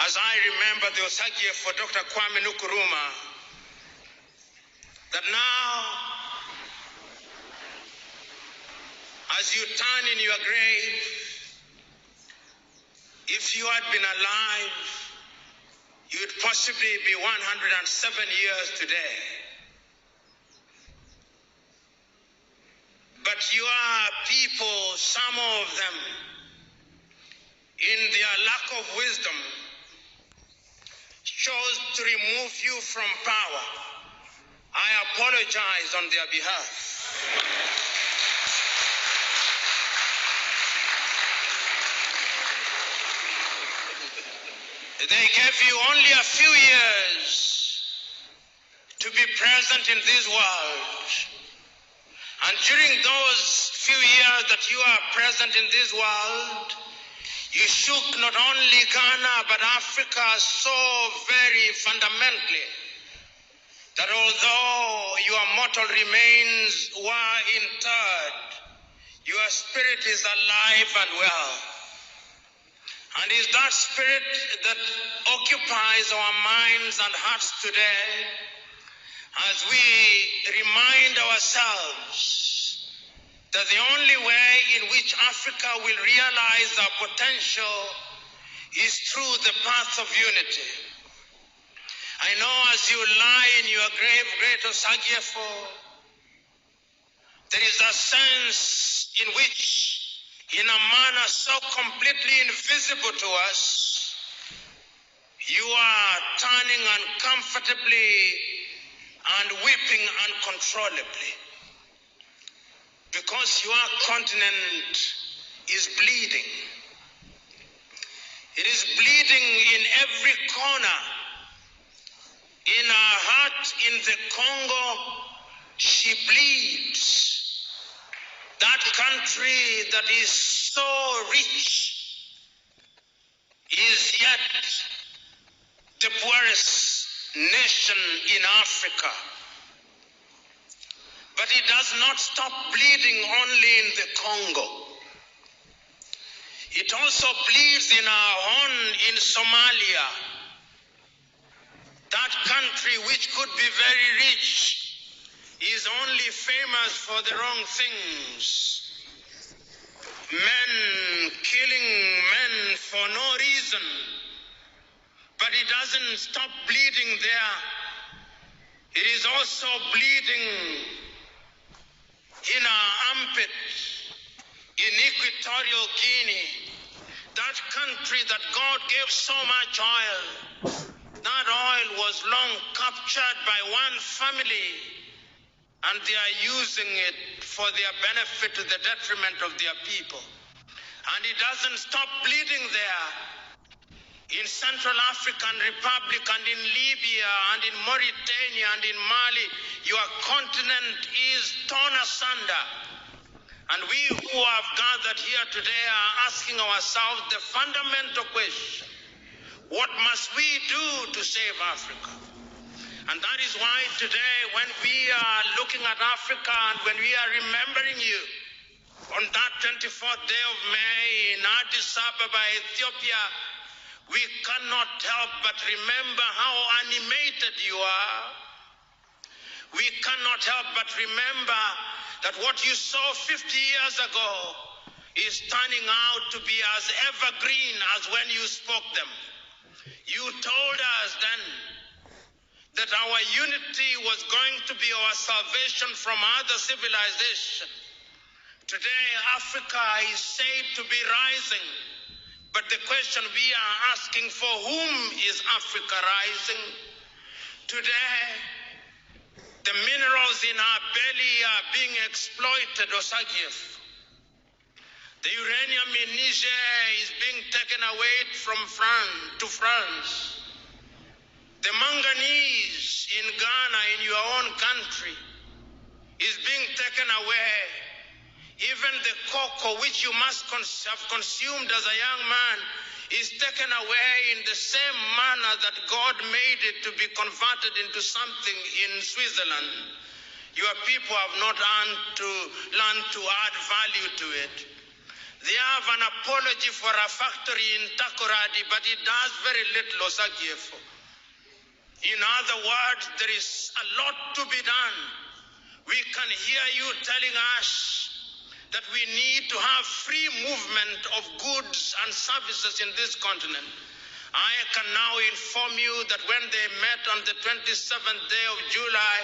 as I remember the Osagie for Dr. Kwame Nkrumah, that now, as you turn in your grave, if you had been alive, you would possibly be 107 years today. But your people, some of them, in their lack of wisdom, chose to remove you from power. I apologize on their behalf. They gave you only a few years to be present in this world. And during those few years that you are present in this world, you shook not only Ghana but Africa so very fundamentally that although your mortal remains were interred, your spirit is alive and well. And it's that spirit that occupies our minds and hearts today as we remind ourselves that the only way in which Africa will realize our potential is through the path of unity. I know as you lie in your grave, Great Osagyefo, there is a sense in which, in a manner so completely invisible to us, you are turning uncomfortably and weeping uncontrollably because your continent is bleeding. It is bleeding in every corner. In our heart, in the Congo, she bleeds. That country that is so rich is yet the poorest nation in Africa. But it does not stop bleeding only in the Congo. It also bleeds in our own in Somalia. That country which could be very rich is only famous for the wrong things. Men killing men for no reason. But it doesn't stop bleeding there. It is also bleeding in our armpit, in Equatorial Guinea, that country that God gave so much oil. That oil was long captured by one family, and they are using it for their benefit to the detriment of their people. And it doesn't stop bleeding there. In Central African Republic and in Libya and in Mauritania and in Mali, your continent is torn asunder. And we who have gathered here today are asking ourselves the fundamental question: what must we do to save Africa? And that is why today, when we are looking at Africa and when we are remembering you on that 24th day of May in Addis Ababa, Ethiopia, we cannot help but remember how animated you are. We cannot help but remember that what you saw 50 years ago is turning out to be as evergreen as when you spoke them. You told us then that our unity was going to be our salvation from other civilization. Today, Africa is said to be rising. But the question we are asking, for whom is Africa rising? Today, the minerals in our belly are being exploited, Osagyefo. The uranium in Niger is being taken away from France to France. The manganese in Ghana, in your own country, is being taken away. Even the cocoa which you must have consumed as a young man is taken away in the same manner that God made it to be converted into something in Switzerland. Your people have not learned to add value to it. They have an apology for a factory in Takoradi, but it does very little, Osagiefo. In other words, there is a lot to be done. We can hear you telling us that we need to have free movement of goods and services in this continent. I can now inform you that when they met on the 27th day of July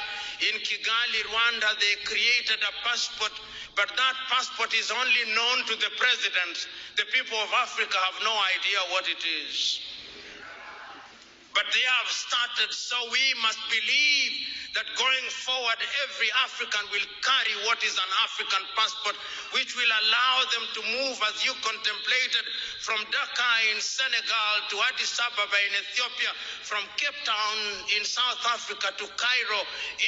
in Kigali, Rwanda, they created a passport, but that passport is only known to the president. The people of Africa have no idea what it is. But they have started, so we must believe that going forward, every African will carry what is an African passport, which will allow them to move, as you contemplated, from Dakar in Senegal to Addis Ababa in Ethiopia, from Cape Town in South Africa to Cairo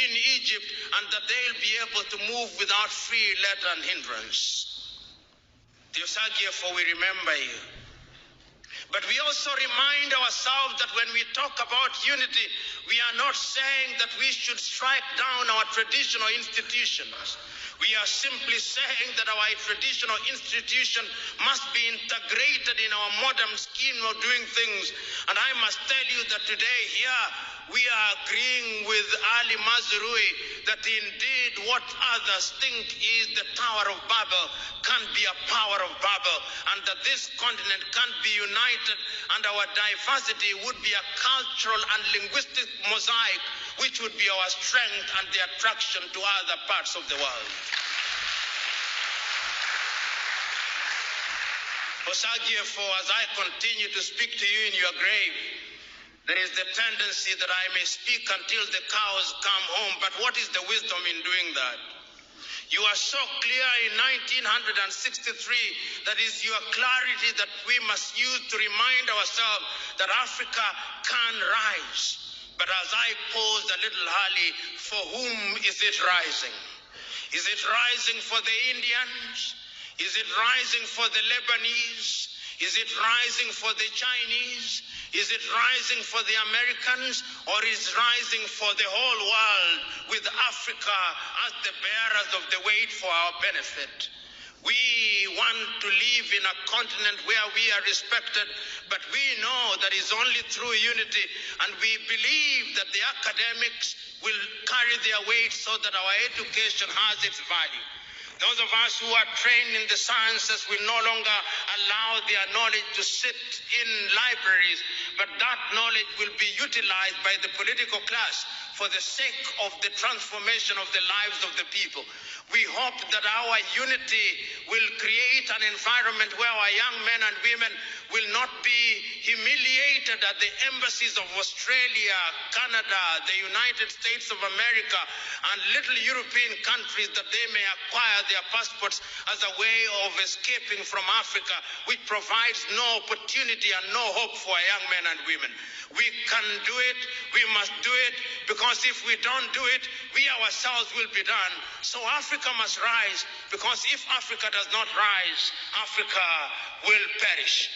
in Egypt, and that they'll be able to move without free let and hindrance. Diosagiefo, we remember you. But we also remind ourselves that when we talk about unity, we are not saying that we should strike down our traditional institutions. We are simply saying that our traditional institution must be integrated in our modern scheme of doing things. And I must tell you that today here, we are agreeing with Ali Mazrui that indeed what others think is the Tower of Babel can be a power of Babel, and that this continent can be united, and our diversity would be a cultural and linguistic mosaic which would be our strength and the attraction to other parts of the world. Osagiefo, as I continue to speak to you in your grave, there is the tendency that I may speak until the cows come home, but what is the wisdom in doing that? You are so clear in 1963, that is your clarity that we must use to remind ourselves that Africa can rise. But as I posed a little early, for whom is it rising? Is it rising for the Indians? Is it rising for the Lebanese? Is it rising for the Chinese? Is it rising for the Americans, or is it rising for the whole world, with Africa as the bearers of the weight for our benefit? We want to live in a continent where we are respected, but we know that it's only through unity, and we believe that the academics will carry their weight so that our education has its value. Those of us who are trained in the sciences will no longer allow their knowledge to sit in libraries, but that knowledge will be utilized by the political class for the sake of the transformation of the lives of the people. We hope that our unity will create an environment where our young men and women will not be humiliated at the embassies of Australia, Canada, the United States of America, and little European countries, that they may acquire their passports as a way of escaping from Africa, which provides no opportunity and no hope for our young men and women. We can do it, we must do it, because if we don't do it, we ourselves will be done. So Africa must rise, because if Africa does not rise, Africa will perish.